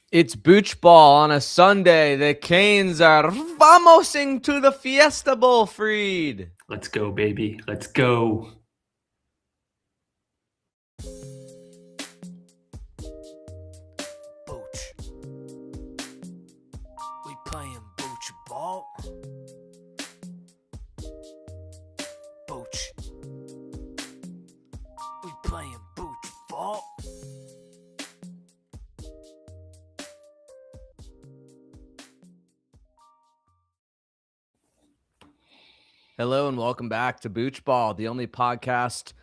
It's Booch Ball on a Sunday. The Canes are vamosing to the Fiesta Bowl, Freed. Let's go, baby. Let's go. Booch. We playing Booch Ball. Booch. We playing Booch Ball. Hello and welcome back to Booch Ball, the only podcast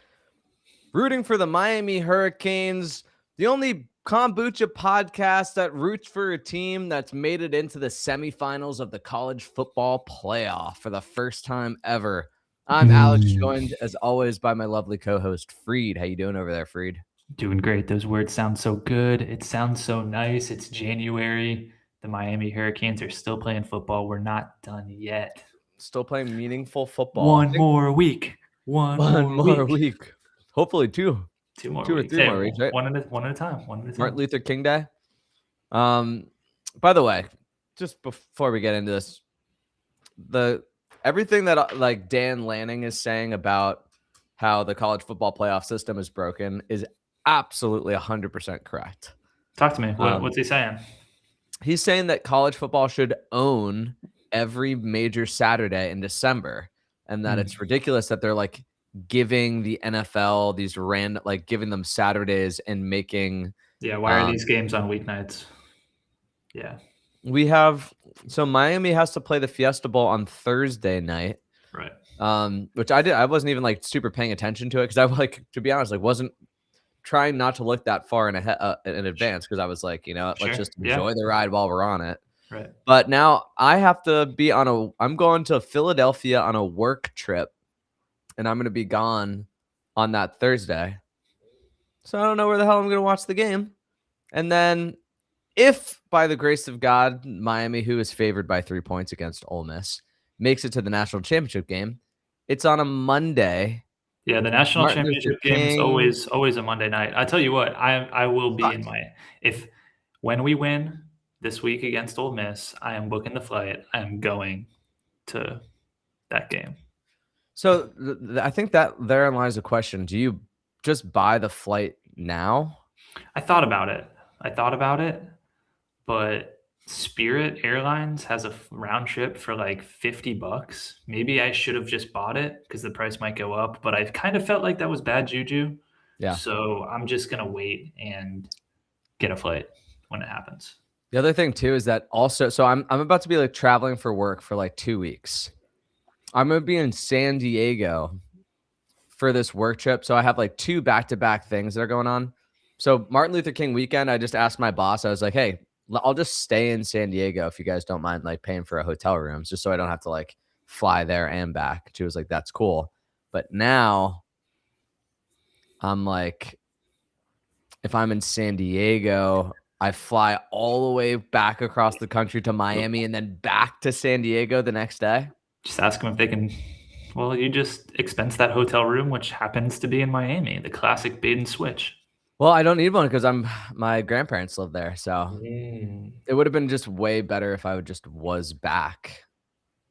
rooting for the Miami Hurricanes, the only kombucha podcast that roots for a team that's made it into the semifinals of the college football playoff for the first time ever. I'm Alex, joined as always by my lovely co-host Freed. How you doing over there, Freed? Doing great. Those words sound so good. It sounds so nice. It's January. The Miami Hurricanes are still playing football. We're not done yet. Still playing meaningful football. One more week. One more week. Hopefully two. Two more Two or weeks. three more weeks, right? One at a time. Martin Luther King Day. By the way, just before we get into this, everything that like Dan Lanning is saying about how the college football playoff system is broken is absolutely 100% correct. Talk to me. What's he saying? He's saying that college football should own every major Saturday in December, and that it's ridiculous that they're like giving the NFL these random, like giving them Saturdays and making. Yeah, why are these games on weeknights? Yeah. So Miami has to play the Fiesta Bowl on Thursday night. Right. Which I wasn't even like super paying attention to it because I like, to be honest, like wasn't trying not to look that far in advance because I was like, let's just enjoy the ride while we're on it. Right. But now I have to be I'm going to Philadelphia on a work trip, and I'm going to be gone on that Thursday. So I don't know where the hell I'm going to watch the game. And then if by the grace of God, Miami, who is favored by 3 points against Ole Miss, makes it to the national championship game, it's on a Monday. Yeah, the national championship game is always a Monday night. I tell you what, I will be in when we win this week against Ole Miss, I am booking the flight. I am going to that game. So I think that therein lies a question. Do you just buy the flight now? I thought about it, but Spirit Airlines has a round trip for like $50. Maybe I should have just bought it because the price might go up, but I kind of felt like that was bad juju. Yeah. So I'm just going to wait and get a flight when it happens. The other thing too is that also, so I'm about to be like traveling for work for like 2 weeks. I'm going to be in San Diego for this work trip. So I have like 2 back-to-back things that are going on. So Martin Luther King weekend, I just asked my boss, I was like, hey, I'll just stay in San Diego if you guys don't mind like paying for a hotel room, just so I don't have to like fly there and back. She was like, that's cool. But now I'm like, if I'm in San Diego, I fly all the way back across the country to Miami and then back to San Diego the next day. Just ask them if they can. Well, you just expense that hotel room, which happens to be in Miami, the classic bait and switch. Well, I don't need one because my grandparents live there, so it would have been just way better if I was back,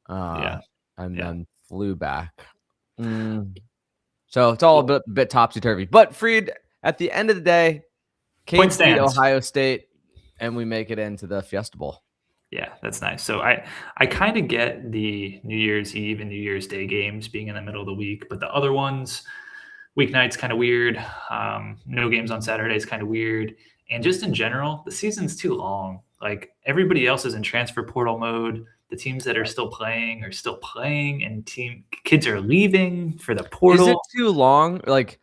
and then flew back. So it's all a bit topsy turvy. But Freed, at the end of the day, Canes beat Ohio State, and we make it into the Fiesta Bowl. Yeah, that's nice. So I kind of get the New Year's Eve and New Year's Day games being in the middle of the week, but the other ones, weeknights, kind of weird. No games on Saturdays, kind of weird. And just in general, the season's too long. Like everybody else is in transfer portal mode. The teams that are still playing, and kids are leaving for the portal. Is it too long? Like,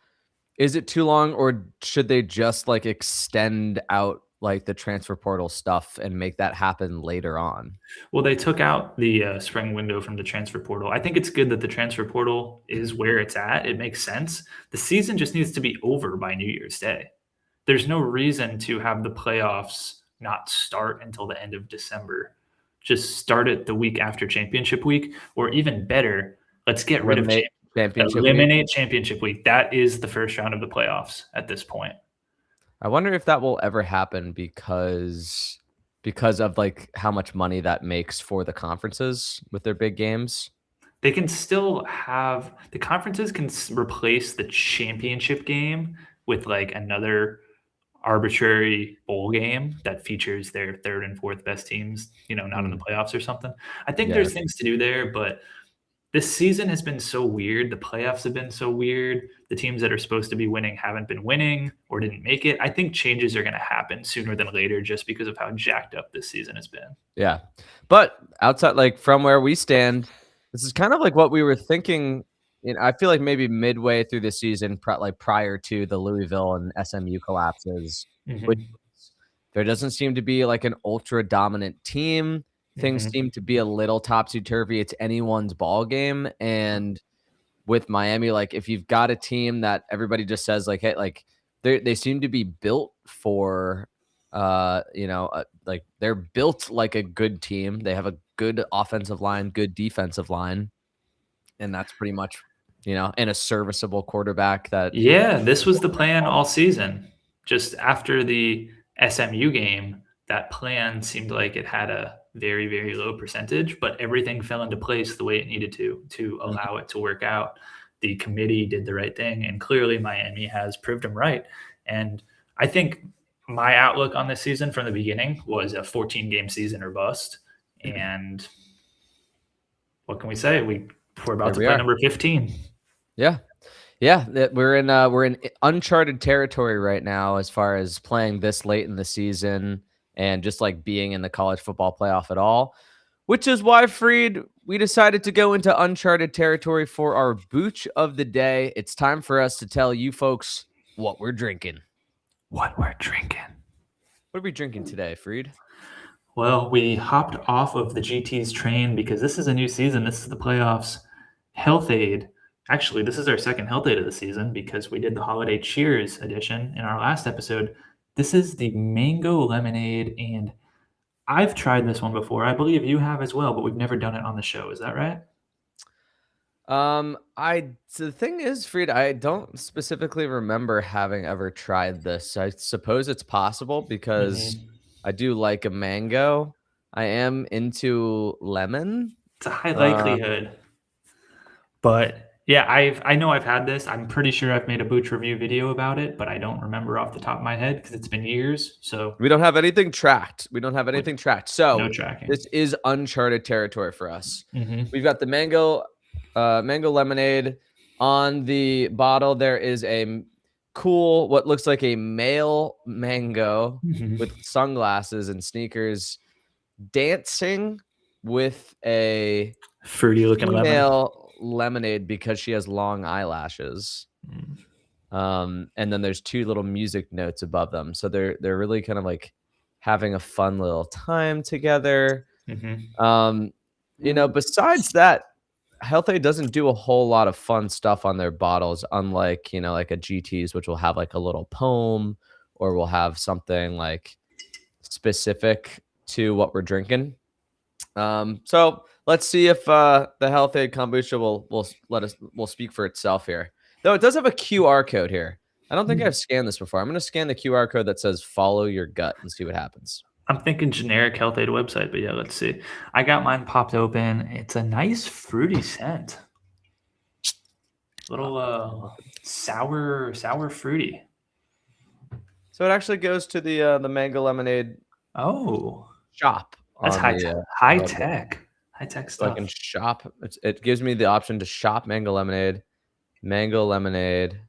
is it too long, or should they just like extend out like the transfer portal stuff and make that happen later on? Well, they took out the spring window from the transfer portal. I think it's good that the transfer portal is where it's at. It makes sense. The season just needs to be over by New Year's Day. There's no reason to have the playoffs not start until the end of December. Just start it the week after championship week, or even better, let's get rid of eliminate championship week. That is the first round of the playoffs at this point. I wonder if that will ever happen because because of like how much money that makes for the conferences with their big games. They can still have the conferences can replace the championship game with like another arbitrary bowl game that features their third and fourth best teams, not in the playoffs or something. I think Yeah. there's things to do there, but this season has been so weird. The playoffs have been so weird. The teams that are supposed to be winning haven't been winning or didn't make it. I think changes are going to happen sooner than later just because of how jacked up this season has been. Yeah. But outside, like from where we stand, this is kind of like what we were thinking. I feel like maybe midway through the season, like prior to the Louisville and SMU collapses, which Mhm. there doesn't seem to be like an ultra dominant team. Things Mhm. seem to be a little topsy turvy. It's anyone's ball game. And with Miami, like if you've got a team that everybody just says like, hey, like they seem to be built for, like they're built like a good team. They have a good offensive line, good defensive line, and that's pretty much, and a serviceable quarterback that. Yeah, this was the plan all season. Just after the SMU game, that plan seemed like it had a very, very low percentage, but everything fell into place the way it needed to Mhm. allow it to work out. The committee did the right thing, and clearly Miami has proved them right. And I think my outlook on this season from the beginning was a 14-game season or bust. And what can we say? We're about Here to we play are. number 15. Yeah. Yeah, we're in uncharted territory right now as far as playing this late in the season and just like being in the college football playoff at all. Which is why, Freed, we decided to go into uncharted territory for our Booch of the day. It's time for us to tell you folks what we're drinking. What we're drinking. What are we drinking today, Freed? Well, we hopped off of the GT's train because this is a new season. This is the playoffs. Health Aid. Actually, this is our second Health Aid of the season because we did the Holiday Cheers edition in our last episode. This is the mango lemonade, and I've tried this one before. I believe you have as well, but we've never done it on the show. Is that right? So the thing is, Freed, I don't specifically remember having ever tried this. I suppose it's possible because Mhm. I do like a mango. I am into lemon. It's a high Uh, likelihood. But yeah, I know I've had this. I'm pretty sure I've made a Booch review video about it, but I don't remember off the top of my head because it's been years. So we don't have anything tracked. We don't have with anything tracked. no So tracking. this is uncharted territory for us. Hmm. We've got the mango lemonade on the bottle. There is a cool, what looks like a male mango Hmm. with sunglasses and sneakers dancing with a Fruity looking lemon. female lemonade because she has long eyelashes. Mm. And then there's two little music notes above them. So they're really kind of like having a fun little time together. Mhm. Besides that, Healthade doesn't do a whole lot of fun stuff on their bottles, unlike, like a GT's, which will have like a little poem or will have something like specific to what we're drinking. So let's see if the Healthade kombucha will speak for itself here. Though it does have a QR code here. I don't think I've scanned this before. I'm going to scan the QR code that says "Follow your gut" and see what happens. I'm thinking generic Health Aid website, but yeah, let's see. I got mine popped open. It's a nice fruity scent. Little sour fruity. So it actually goes to the mango lemonade Oh, shop that's on high the high website. tech. High tech So I stuff. can shop. It gives me the option to shop mango lemonade. Mango lemonade.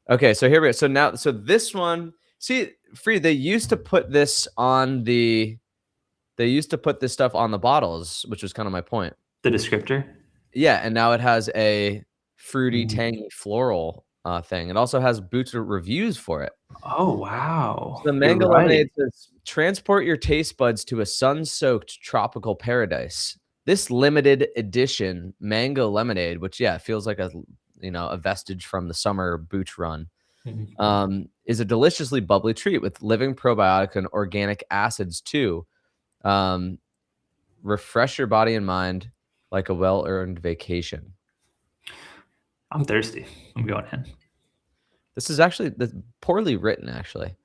Okay, so here we go. So this one, see, Free, they used to put this stuff on the bottles, which was kind of my point. The descriptor. Yeah, and now it has a fruity, Mm. tangy, floral thing. It also has Boots reviews for it. Oh wow. So the You're mango right. lemonade says, "Transport your taste buds to a sun-soaked tropical paradise. This limited edition mango lemonade," which feels like a vestige from the summer Booch run, Mhm. is a deliciously bubbly treat with living probiotic and organic acids too. Um, Refresh your body and mind like a well-earned vacation. I'm thirsty. I'm going in. This is actually poorly written, actually.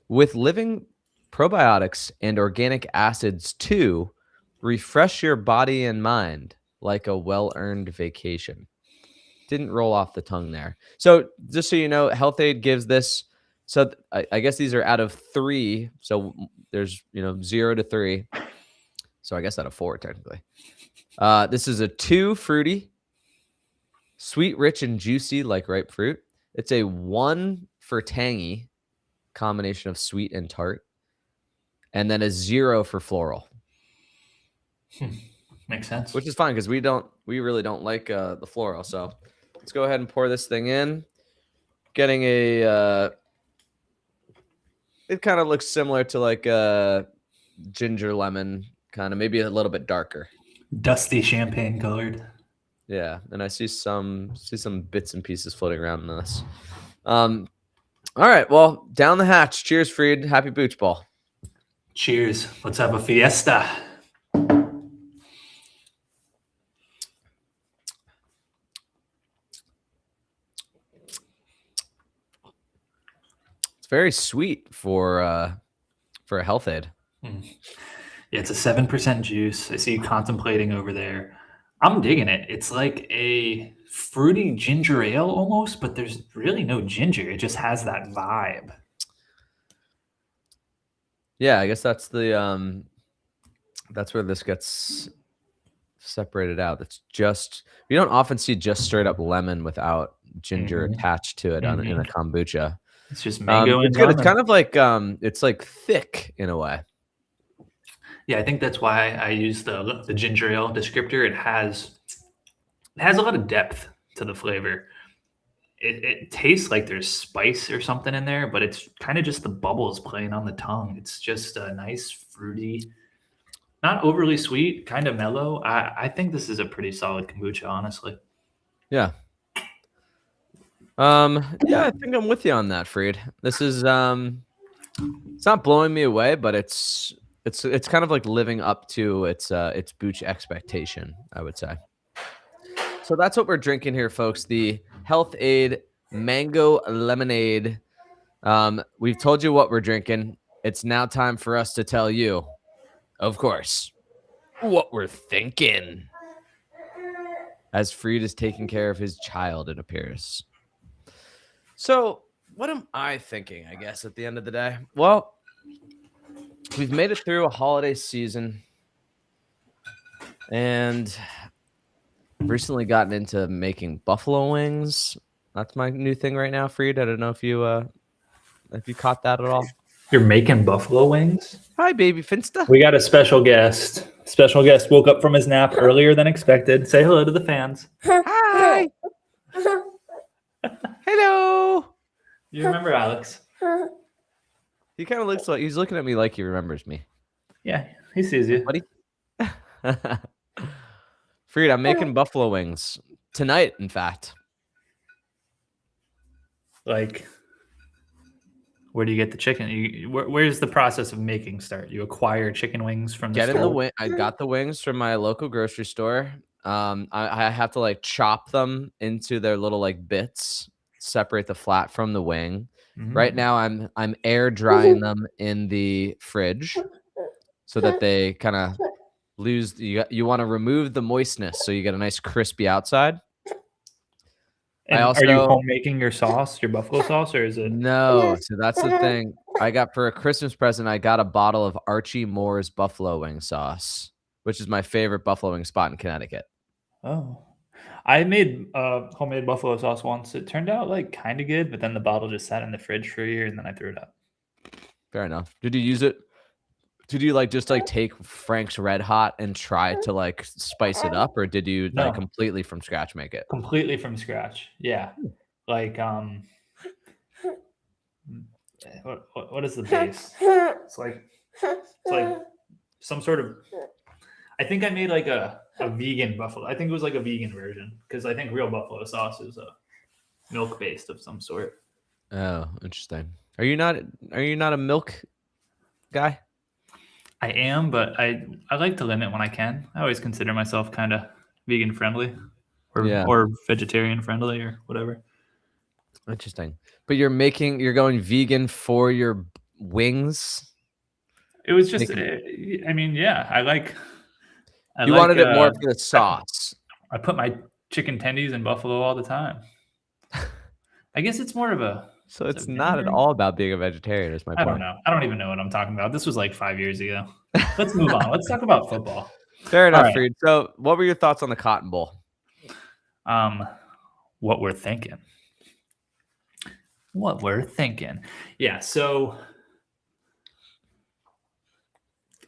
With living probiotics and organic acids to refresh your body and mind like a well-earned vacation. Didn't roll off the tongue there. So just so you know, Health Aid gives this. So I guess these are out of 3. So there's 0 to 3. So I guess out of 4 technically. This is a 2 fruity, sweet, rich, and juicy like ripe fruit. It's a 1 for tangy, combination of sweet and tart, and then a 0 for floral. Makes sense. Which is fine because we really don't like the floral. So let's go ahead and pour this thing in. Getting a it kind of looks similar to like a ginger lemon, kind of maybe a little bit darker. Dusty champagne colored. Yeah, and I see some bits and pieces floating around in this. All right, well, down the hatch. Cheers, Freed. Happy Booch Ball. Cheers. Let's have a fiesta. It's very sweet for a Health Aid. Yeah, it's a 7% juice. I see you contemplating over there. I'm digging it. It's like a fruity ginger ale almost, but there's really no ginger. It just has that vibe. Yeah, I guess that's the that's where this gets separated out. It's just you don't often see just straight up lemon without ginger attached to it in a kombucha. It's just mango and it's good. It's lemon. kind of like it's like thick in a way. Yeah, I think that's why I use the ginger ale descriptor. It has a lot of depth to the flavor. It tastes like there's spice or something in there, but it's kind of just the bubbles playing on the tongue. It's just a nice fruity, not overly sweet, kind of mellow. I think this is a pretty solid kombucha, honestly. Yeah. Yeah, I think I'm with you on that, Freed. This is it's not blowing me away, but it's kind of like living up to its Booch expectation, I would say. So that's what we're drinking here, folks. The Health Aid Mango Lemonade. We've told you what we're drinking. It's now time for us to tell you, of course, what we're thinking. As Freed is taking care of his child, it appears. So what am I thinking, I guess, at the end of the day? Well, we've made it through a holiday season and recently gotten into making buffalo wings. That's my new thing right now, Freed. I don't know if you caught that at all. You're making buffalo wings? Hi, baby Finsta. We got a special guest. Special guest woke up from his nap earlier than expected. Say hello to the fans. Hi. Hello. You remember Alex? He kind of looks like he's looking at me like he remembers me. Yeah, he sees you. Buddy. Freed, I'm making buffalo wings tonight, in fact. Like, where do you get the chicken? Where's the process of making start? You acquire chicken wings from the store? I got the wings from my local grocery store. I have to like chop them into their little like bits, separate the flat from the wing. Right now I'm air drying them in the fridge so that they kind of lose you want to remove the moistness so you get a nice crispy outside. And are you home making your sauce, your buffalo sauce, or is it? No, so that's the thing. I got for a Christmas present, I got a bottle of Archie Moore's buffalo wing sauce, which is my favorite buffalo wing spot in Connecticut. Oh, I made homemade buffalo sauce once. It turned out like kind of good, but then the bottle just sat in the fridge for a year and then I threw it out. Fair enough. Did you use it? Did you like just like take Frank's Red Hot and try to like spice it up, or did you like completely from scratch make it? Completely from scratch. Yeah. Like what is the base? It's like some sort of. I think I made like a vegan buffalo. I think it was like a vegan version because I think real buffalo sauce is a milk based of some sort. Oh, interesting. Are you not a milk guy? I am, but I like to limit when I can. I always consider myself kind of vegan friendly or vegetarian friendly or whatever. Interesting. But you're going vegan for your wings? It was just, Making- I mean, yeah, I like, You wanted it more for the I, sauce. I put my chicken tendies in buffalo all the time. I guess it's more of a, So is it it's not at vinegary? all about being a vegetarian, is my I don't point. know. I don't even know what I'm talking about. This was like 5 years ago. Let's move on. Let's talk about football. Fair All enough, right. Freed. So what were your thoughts on the Cotton Bowl? What we're thinking. What we're thinking. Yeah, so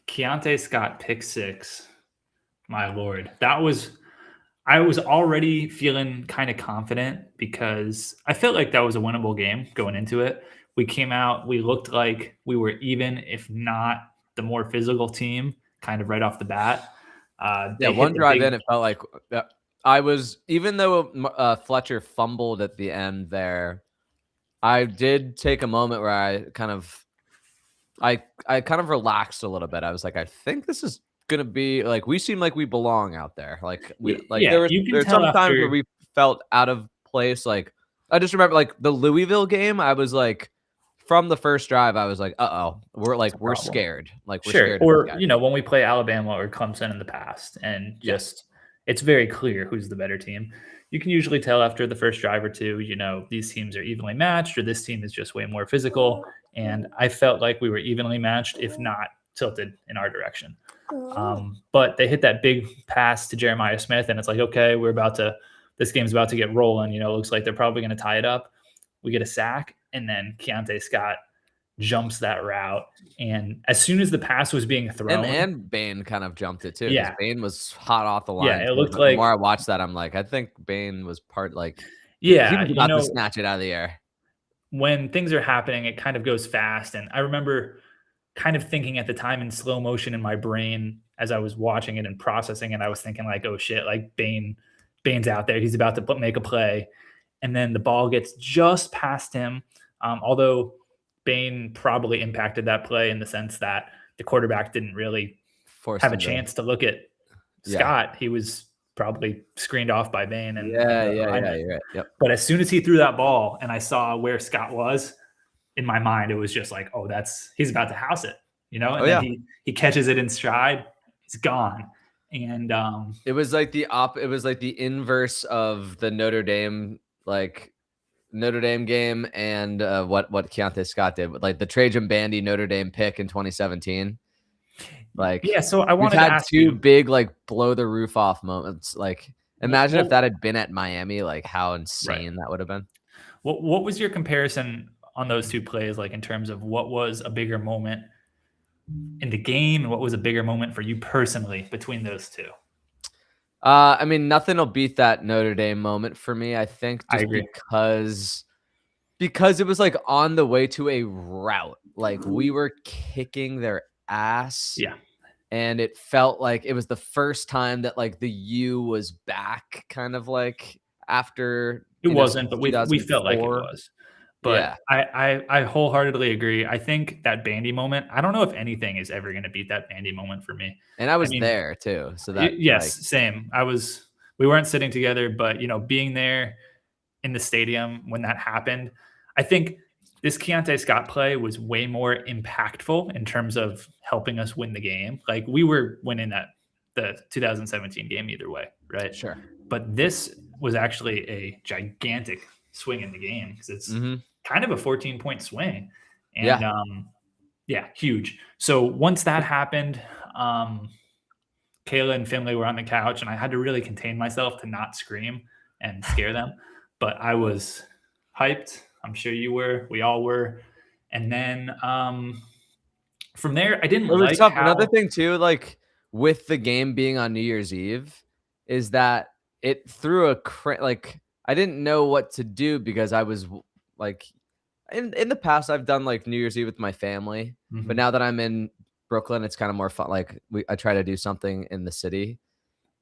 Keontae Scott pick 6. My lord. I was already feeling kind of confident because I felt like that was a winnable game going into it. We came out, we looked like we were even, if not the more physical team, kind of right off the bat. Yeah, They hit one the drive big, in, it felt like I was, even though Fletcher fumbled at the end there, I did take a moment where I kind of relaxed a little bit. I was like, I think this is gonna be like we seem like we belong out there. Like yeah, you can there's tell some times where after, we felt out of place. Like I just remember like the Louisville game, I was like from the first drive, I was like, we're problem. scared. Like we're Sure. scared of Or, these guys. you know, when we play Alabama or Clemson in the past and Yeah. just it's very clear who's the better team. You can usually tell after the first drive or two, you know, these teams are evenly matched or this team is just way more physical. And I felt like we were evenly matched, if not tilted in our direction. But they hit that big pass to Jeremiah Smith, and it's like, okay, this game's about to get rolling. You know, it looks like they're probably going to tie it up. We get a sack, and then Keontae Scott jumps that route. And as soon as the pass was being thrown, And Bane kind of jumped it too. Yeah. Bane was hot off the line. Yeah, it too. looked The like, more I watched that, I'm like, I think Bane was he yeah, was about to snatch it out of the air. when things are happening, it kind of goes fast. And I remember kind of thinking at the time in slow motion in my brain as I was watching it and processing it, I was thinking like, oh shit, like Bane's out there. He's about to make a play. And then the ball gets just past him. Although Bane probably impacted that play in the sense that the quarterback didn't really have a chance to look at Scott. He was probably screened off by Bane. And You're right. Yep. But as soon as he threw that ball and I saw where Scott was, in my mind, it was just like, oh, he's about to house it, you know? And then he catches it in stride, he's gone. And it was like it was like the inverse of the Notre Dame game and what Keontae Scott did with like the Trajan Bandy Notre Dame pick in 2017. Like, yeah, so I wanted we've had to ask two big like blow the roof off moments. Like, imagine Well, if that had been at Miami, like how insane that would have been. What was your comparison on those two plays, like in terms of what was a bigger moment in the game and what was a bigger moment for you personally between those two? I mean, nothing will beat that Notre Dame moment for me. I think I just agree. because it was like on the way to a rout. Like we were kicking their ass. Yeah. And it felt like it was the first time that like the U was back, kind of like after it wasn't, but we felt like it was. But yeah. I wholeheartily agree. I think that Bandy moment, I don't know if anything is ever going to beat that Bandy moment for me. And I was there too. So that yes, same. We weren't sitting together, but you know, being there in the stadium when that happened, I think this Keontae Scott play was way more impactful in terms of helping us win the game. Like we were winning the 2017 game either way, right? Sure. But this was actually a gigantic swing in the game because it's kind of a 14-point swing. And huge. So once that happened, Kayla and Finley were on the couch and I had to really contain myself to not scream and scare them. But I was hyped. I'm sure you were. We all were. And then from there, I didn't like how... Another thing too, like with the game being on New Year's Eve, is that it threw like I didn't know what to do because I was like in the past I've done like New Year's Eve with my family, but now that I'm in Brooklyn, it's kind of more fun. Like I try to do something in the city,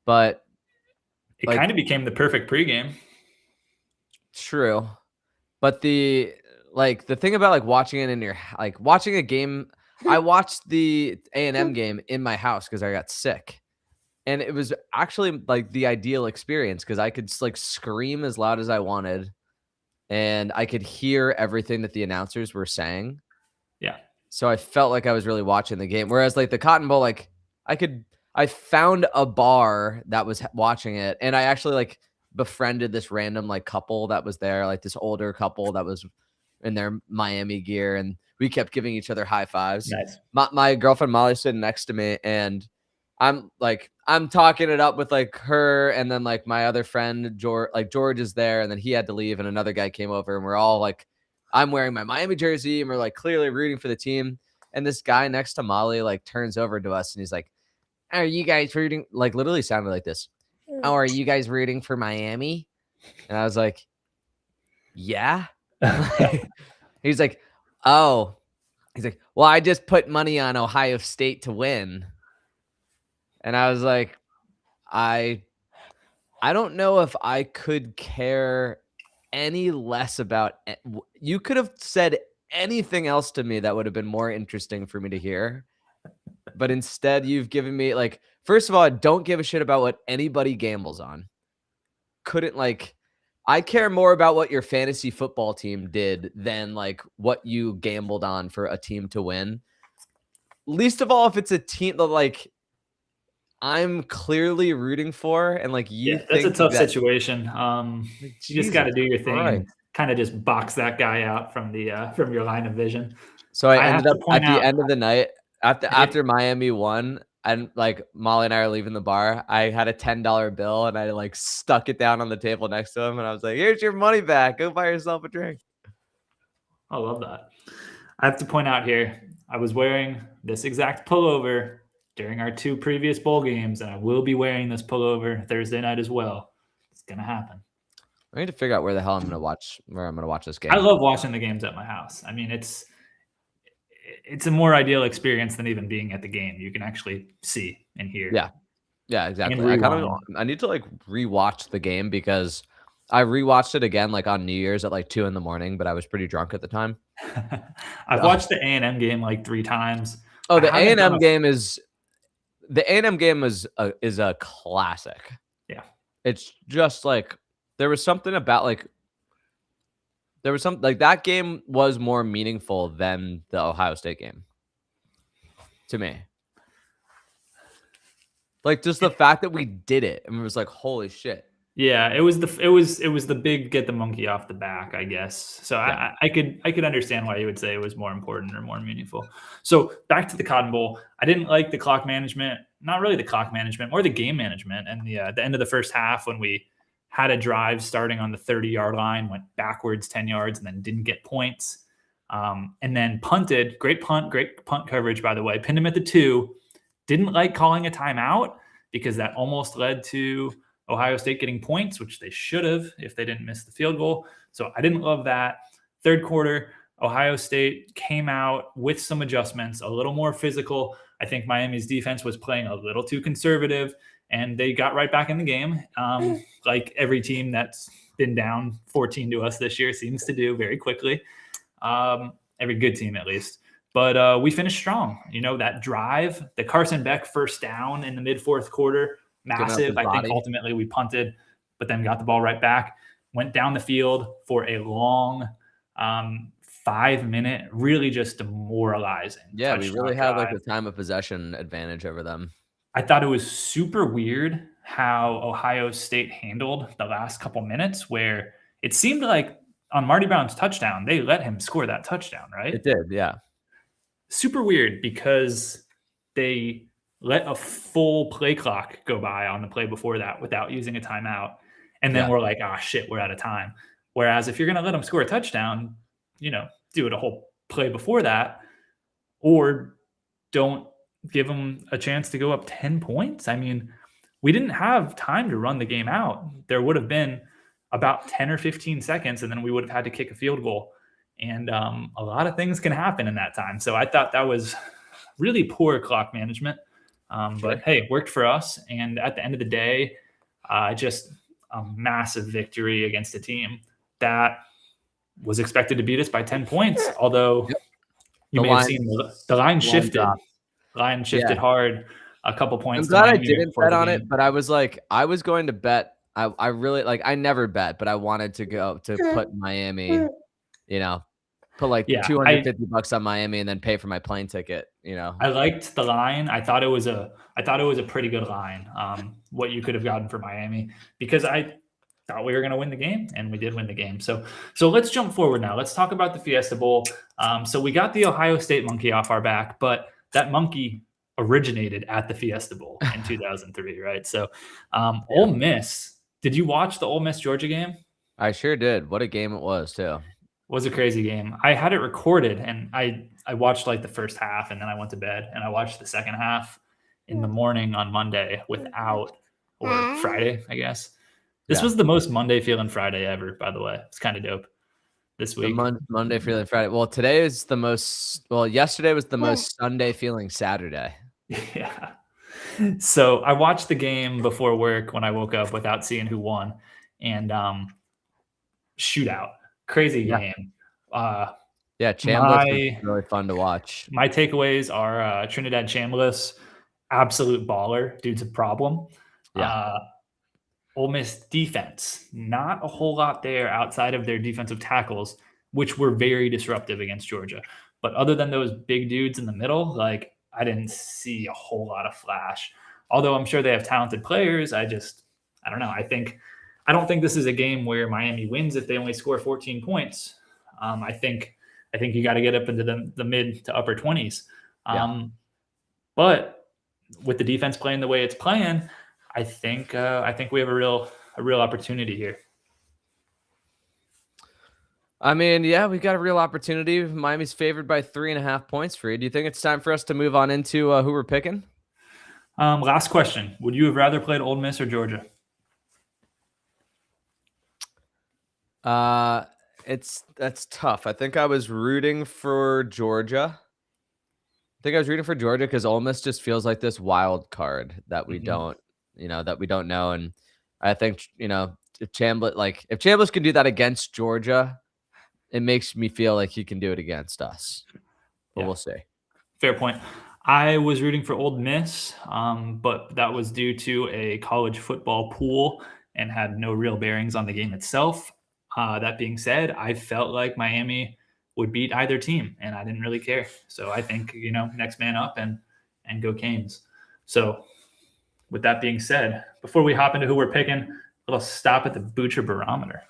but it kind of became the perfect pregame. True. But the thing about like watching it in your like watching a game, I watched the A&M game in my house because I got sick. And it was actually like the ideal experience because I could like scream as loud as I wanted and I could hear everything that the announcers were saying. Yeah. So I felt like I was really watching the game. Whereas like the Cotton Bowl, like I found a bar that was watching it, and I actually like befriended this random like couple that was there, like this older couple that was in their Miami gear, and we kept giving each other high fives. Nice. My girlfriend Molly sitting next to me, and I'm talking it up with like her, and then like my other friend George is there, and then he had to leave, and another guy came over, and we're all like, I'm wearing my Miami jersey, and we're like clearly rooting for the team. And this guy next to Molly like turns over to us, and he's like, "Are you guys rooting?" Like literally sounded like this. "Oh, are you guys rooting for Miami?" And I was like, "Yeah." He's like, "Oh." He's like, "Well, I just put money on Ohio State to win." And I was like, I don't know if I could care any less about you could have said anything else to me that would have been more interesting for me to hear. But instead, you've given me like, first of all, I don't give a shit about what anybody gambles on. Couldn't like, I care more about what your fantasy football team did than like what you gambled on for a team to win. Least of all, if it's a team that like I'm clearly rooting for, and like you that's a think tough that situation. like, You just got to Jesus do your thing Christ. and kind of just box that guy out from your line of vision. So I I have ended to up at point the out, end of the night I did- after Miami won, and like Molly and I are leaving the bar. I had a $10 bill, and I like stuck it down on the table next to him, and I was like, "Here's your money back. Go buy yourself a drink." I love that. I have to point out here, I was wearing this exact pullover during our 2 previous bowl games, and I will be wearing this pullover Thursday night as well. It's gonna happen. I need to figure out where I'm gonna watch this game. I love watching the games at my house. I mean, it's a more ideal experience than even being at the game. You can actually see and hear. Yeah, exactly. rewind. I need to like rewatch the game because I rewatched it again like on New Year's at like 2 in the morning, but I was pretty drunk at the time. I've watched the A&M game like 3 times. Oh, I the haven't done A&M game is a classic. Yeah. It's just like there was something about like that game was more meaningful than the Ohio State game to me. Like just the fact that we did it, and it was like, holy shit. Yeah, it was the big get the monkey off the back, I guess. So Yeah. I could understand why you would say it was more important or more meaningful. So back to the Cotton Bowl, I didn't like the clock management, not really the clock management, or the game management, and the end of the first half when we had a drive starting on the 30-yard line, went backwards 10 yards, and then didn't get points, and then punted. Great punt coverage, by the way. Pinned him at the 2. Didn't like calling a timeout because that almost led to Ohio State getting points, which they should have if they didn't miss the field goal. So I didn't love that. Third quarter, Ohio State came out with some adjustments, a little more physical. I think Miami's defense was playing a little too conservative, and they got right back in the game. Like every team that's been down 14 to us this year seems to do very quickly. Every good team, at least. But we finished strong. You know, that drive, the Carson Beck first down in the mid-4th quarter, massive. I think ultimately we punted, but then got the ball right back, went down the field for a long 5-minute, really just demoralizing. Yeah, we really had like the time of possession advantage over them. I thought it was super weird how Ohio State handled the last couple minutes, where it seemed like on Marty Brown's touchdown, they let him score that touchdown, right? It did, yeah. Super weird because they let a full play clock go by on the play before that without using a timeout. And then we're like, oh, shit, we're out of time. Whereas if you're going to let them score a touchdown, you know, do it a whole play before that, or don't give them a chance to go up 10 points. I mean, we didn't have time to run the game out. There would have been about 10 or 15 seconds, and then we would have had to kick a field goal. And a lot of things can happen in that time. So I thought that was really poor clock management. But hey, it worked for us. And at the end of the day, just a massive victory against a team that was expected to beat us by 10 points. Although you may have seen the line shifted. Line shifted hard, a couple points. I'm glad I didn't bet on it, but I was like, I was going to bet. I really like, I never bet, but I wanted to go to put Miami, you know, put like Yeah, $250 on Miami and then pay for my plane ticket, you know. I liked the line. I thought it was a pretty good line. What you could have gotten for Miami, because I thought we were going to win the game, and we did win the game. So let's jump forward now. Let's talk about the Fiesta Bowl. So we got the Ohio State monkey off our back, but that monkey originated at the Fiesta Bowl in 2003, right? So Ole Miss. Did you watch the Ole Miss Georgia game? I sure did. What a game it was, too. Was a crazy game. I had it recorded, and I watched like the first half, and then I went to bed, and I watched the second half in the morning on Monday or Friday, I guess. This was the most Monday feeling Friday ever, by the way. It's kind of dope this week. Monday feeling Friday. Well, today is the most. Well, yesterday was the most Sunday feeling Saturday. Yeah. So I watched the game before work when I woke up without seeing who won, and shootout, crazy game. Yeah, Chambliss was really fun to watch. My takeaways are Trinidad Chambliss, absolute baller, dude's a problem. Yeah. Ole Miss defense, not a whole lot there outside of their defensive tackles, which were very disruptive against Georgia. But other than those big dudes in the middle, like, I didn't see a whole lot of flash. Although I'm sure they have talented players, I don't know. I don't think this is a game where Miami wins if they only score 14 points. I think you got to get up into the mid to upper 20s. But with the defense playing the way it's playing, I think we have a real opportunity here. I mean, yeah, we've got a real opportunity. Miami's favored by 3.5 points for you. Do you think it's time for us to move on into who we're picking? Last question. Would you have rather played Ole Miss or Georgia? That's tough. I think I was rooting for Georgia. Because Ole Miss just feels like this wild card that we don't know. And I think, if Chambliss can do that against Georgia, it makes me feel like he can do it against us. But we'll see. Fair point. I was rooting for Ole Miss, but that was due to a college football pool and had no real bearings on the game itself. That being said, I felt like Miami would beat either team, and I didn't really care. So I think, next man up and go Canes. So with that being said, before we hop into who we're picking, a little stop at the Boocher barometer.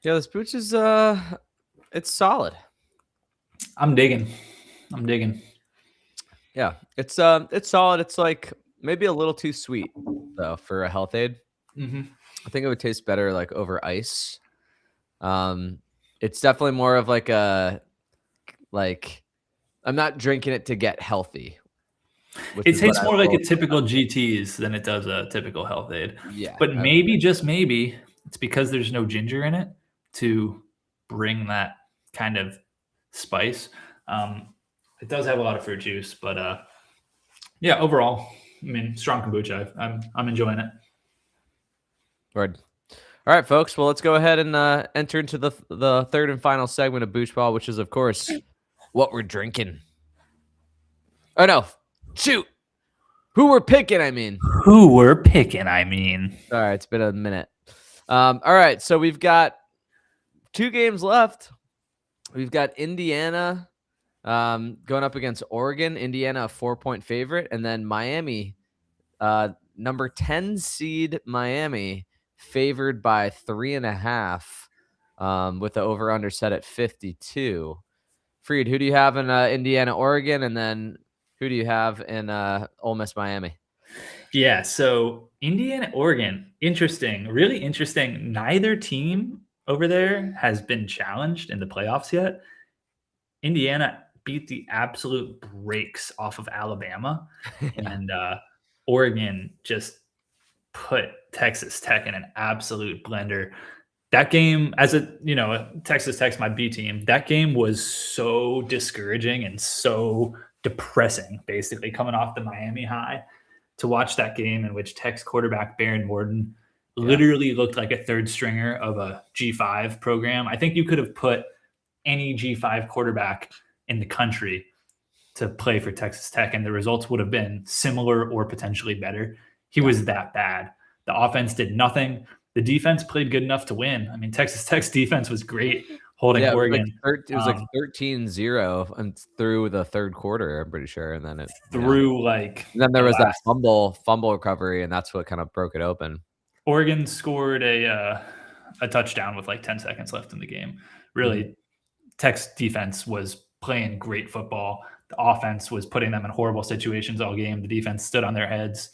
Yeah, this Booch is it's solid. I'm digging. Yeah, it's solid. It's like maybe a little too sweet though for a health aid. Mm-hmm. I think it would taste better like over ice. It's definitely more of like I'm not drinking it to get healthy. It tastes more like a typical GTs than it does a typical health aid. Yeah, but maybe, just maybe, it's because there's no ginger in it to bring that kind of spice. It does have a lot of fruit juice, but overall, I mean, strong kombucha. I'm enjoying it. Word. All right, folks. Well, let's go ahead and enter into the third and final segment of Booch Ball, which is, of course, what we're drinking. Oh no! Shoot! Who we're picking? I mean. All right, it's been a minute. All right, so we've got 2 games left. We've got Indiana going up against Oregon. Indiana, a 4-point favorite, and then Miami, number 10 seed Miami, favored by 3.5, with the over/under set at 52. Freed, who do you have in Indiana, Oregon, and then who do you have in Ole Miss, Miami? Yeah, so Indiana, Oregon, interesting, really interesting. Neither team over there has been challenged in the playoffs yet. Indiana beat the absolute brakes off of Alabama, and Oregon just put Texas Tech in an absolute blender. That game, as Texas Tech's my B team, that game was so discouraging and so depressing, basically, coming off the Miami high, to watch that game in which Tech's quarterback Baron Morton literally looked like a third stringer of a G5 program. I think you could have put any G5 quarterback in the country to play for Texas Tech, and the results would have been similar or potentially better. He was that bad. The offense did nothing. The defense played good enough to win. I mean, Texas Tech's defense was great holding Yeah, Oregon. it was like 13-0 and through the third quarter, I'm pretty sure. And then through like then there the was that last- fumble recovery, and that's what kind of broke it open. Oregon scored a touchdown with like 10 seconds left in the game. Really, Tech's defense was playing great football. The offense was putting them in horrible situations all game. The defense stood on their heads.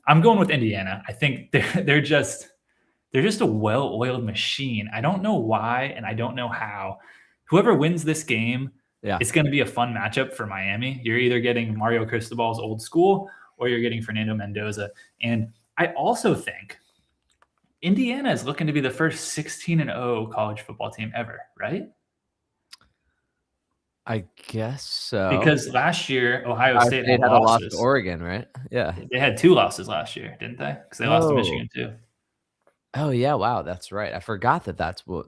I'm going with Indiana. I think they're just a well-oiled machine. I don't know why, and I don't know how. Whoever wins this game, it's going to be a fun matchup for Miami. You're either getting Mario Cristobal's old school, or you're getting Fernando Mendoza. And I also think Indiana is looking to be the first 16-0 college football team ever, right? I guess so. Because last year, Ohio State had a loss to losses. Oregon, right? Yeah. They had 2 losses last year, didn't they? Because they lost to Michigan too. Oh yeah, wow, that's right. I forgot that's what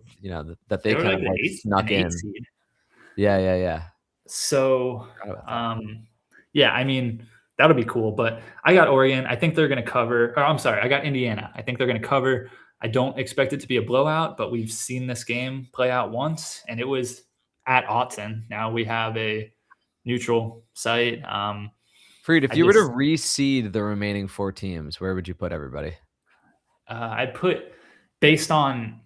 that they kind of like snuck in. Seed. Yeah. So, yeah, I mean that'll be cool. But I got Oregon. I think they're going to cover. Or I'm sorry, I got Indiana. I think they're going to cover. I don't expect it to be a blowout, but we've seen this game play out once, and it was at Autzen. Now we have a neutral site. Freed, if you were to reseed the remaining 4 teams, where would you put everybody? I'd put based on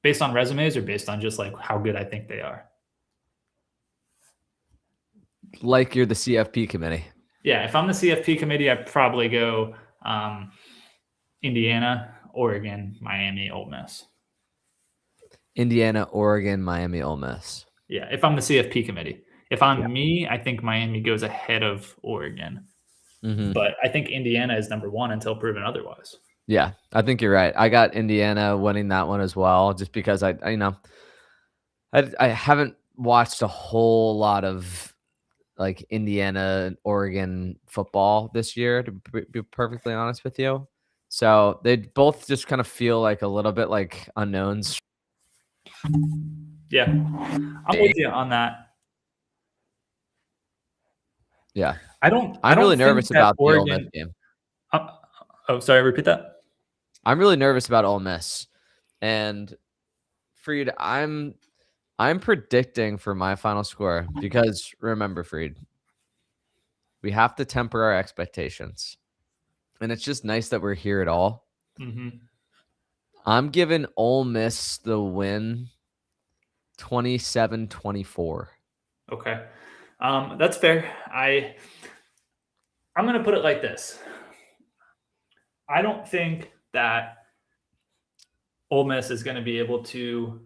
resumes, or based on just like how good I think they are. Like you're the CFP committee. Yeah, if I'm the CFP committee, I'd probably go Indiana, Oregon, Miami, Ole Miss. Indiana, Oregon, Miami, Ole Miss. Yeah, if I'm the CFP committee. If I'm me, I think Miami goes ahead of Oregon. But I think Indiana is number 1 until proven otherwise. Yeah, I think you're right. I got Indiana winning that one as well, just because I haven't watched a whole lot of like Indiana and Oregon football this year, to be perfectly honest with you. So they both just kind of feel like a little bit like unknowns. Yeah, I'm with you on that. Yeah, I'm really nervous about Oregon. The Ole Miss game. Sorry, repeat that. I'm really nervous about Ole Miss, and Freed, I'm predicting for my final score, because remember, Freed, we have to temper our expectations, and it's just nice that we're here at all. I'm giving Ole Miss the win, 27-24. Okay, that's fair. I'm going to put it like this. I don't think that Ole Miss is going to be able to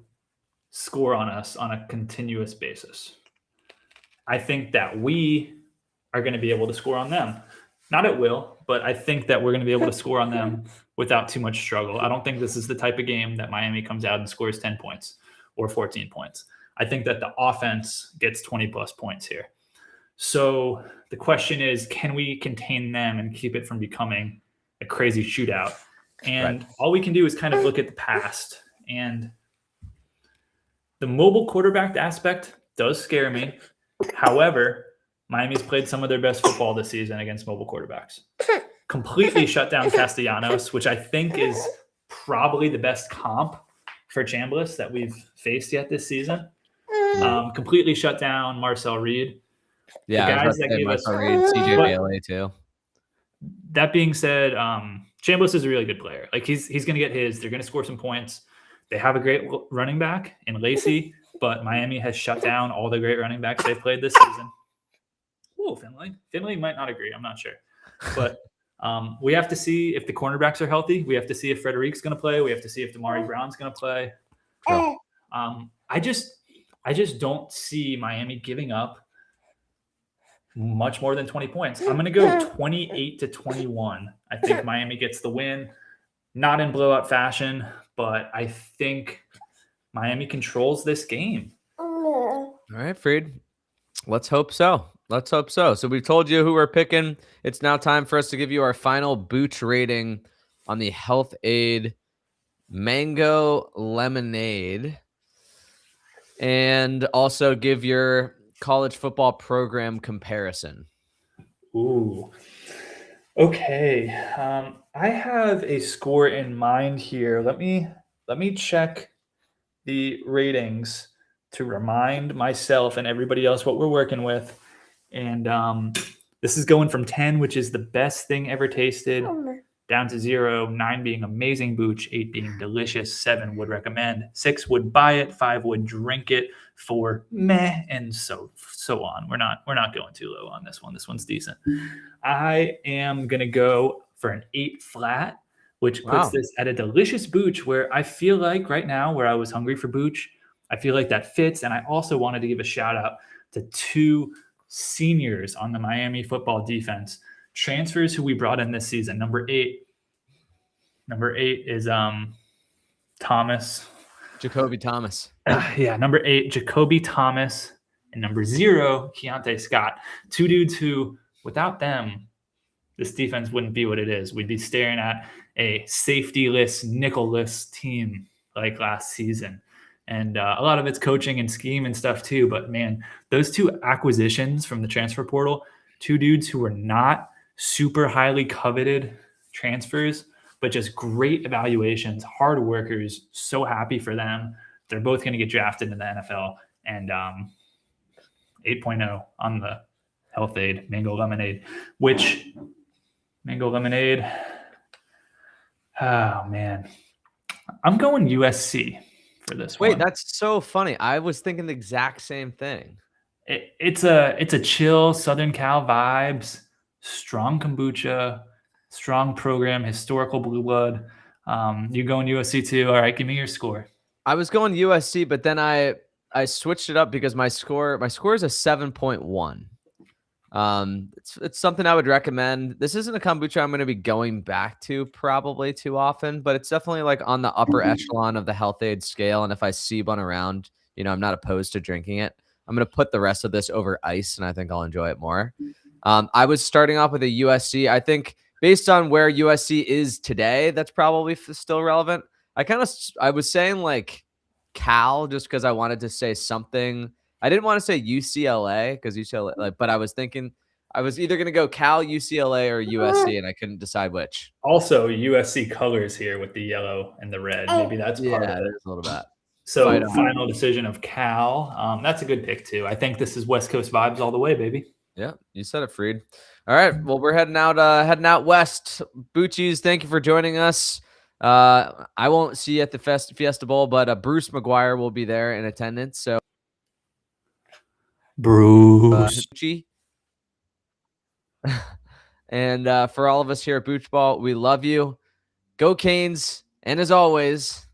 score on us on a continuous basis. I think that we are going to be able to score on them. Not at will, but I think that we're going to be able to score on them without too much struggle. I don't think this is the type of game that Miami comes out and scores 10 points or 14 points. I think that the offense gets 20-plus points here. So the question is, can we contain them and keep it from becoming a crazy shootout? And all we can do is kind of look at the past. And the mobile quarterback aspect does scare me. However, Miami's played some of their best football this season against mobile quarterbacks. Completely shut down Castellanos, which I think is probably the best comp for Chambliss that we've faced yet this season. Completely shut down Marcel Reed. Yeah, the guys that gave Marcel Reed, CJ Bailey too. That being said, Chambliss is a really good player. Like he's going to get his. They're going to score some points. They have a great running back in Lacey, but Miami has shut down all the great running backs they've played this season. Whoa, Finley. Finley might not agree. I'm not sure. But we have to see if the cornerbacks are healthy. We have to see if Frederick's going to play. We have to see if Damari Brown's going to play. I just don't see Miami giving up much more than 20 points. I'm going to go 28-21. I think Miami gets the win. Not in blowout fashion, but I think Miami controls this game. All right, Freed. Let's hope so. Let's hope so. So we've told you who we're picking. It's now time for us to give you our final Booch rating on the Health Aid Mango Lemonade, and also give your college football program comparison. Ooh. Okay. I have a score in mind here. Let me check the ratings to remind myself and everybody else what we're working with. And this is going from 10, which is the best thing ever tasted, down to 0, 9 being amazing Booch, 8 being delicious, 7 would recommend, 6 would buy it, 5 would drink it, 4 meh, and so on. We're not going too low on this one. This one's decent. I am gonna go for an 8 flat, which puts Wow. this at a delicious Booch, where I feel like right now, where I was hungry for Booch, I feel like that fits. And I also wanted to give a shout out to 2 seniors on the Miami football defense, transfers who we brought in this season. Number 8 is Thomas. Jacoby Thomas. Yeah, number 8, Jacoby Thomas, and number 0, Keontae Scott. 2 dudes who, without them, this defense wouldn't be what it is. We'd be staring at a safety-less, nickel-less team like last season. And a lot of it's coaching and scheme and stuff too. But man, those 2 acquisitions from the transfer portal, 2 dudes who were not super highly coveted transfers, but just great evaluations, hard workers. So happy for them. They're both going to get drafted in the NFL. And 8.0 on the health aid, mango lemonade, which mango lemonade. Oh man, I'm going USC for this Wait, one. that's so funny. I was thinking the exact same thing. It's a chill Southern Cal vibes, strong kombucha, strong program, historical blue blood. You going USC too? All right, give me your score. I was going USC, but then I switched it up because my score is a 7.1. It's something I would recommend. This isn't a kombucha I'm going to be going back to probably too often, but it's definitely like on the upper echelon of the health aid scale. And if I see one around, I'm not opposed to drinking it. I'm going to put the rest of this over ice, and I think I'll enjoy it more. I was starting off with a USC. I think based on where USC is today, that's probably still relevant. I was saying like Cal just because I wanted to say something. I didn't want to say UCLA because UCLA, but I was thinking I was either going to go Cal, UCLA, or USC, and I couldn't decide which. Also, USC colors here with the yellow and the red. Maybe that's part of it. There's a little bit. So final decision of Cal. That's a good pick too. I think this is West Coast vibes all the way, baby. Yeah, you said it, Freed. All right, well, we're heading out west. Boochies, thank you for joining us. I won't see you at the Fiesta Bowl, but Bruce McGuire will be there in attendance. So, Bruce. And for all of us here at Booch Ball, we love you. Go Canes, and as always,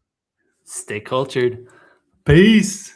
stay cultured. Peace.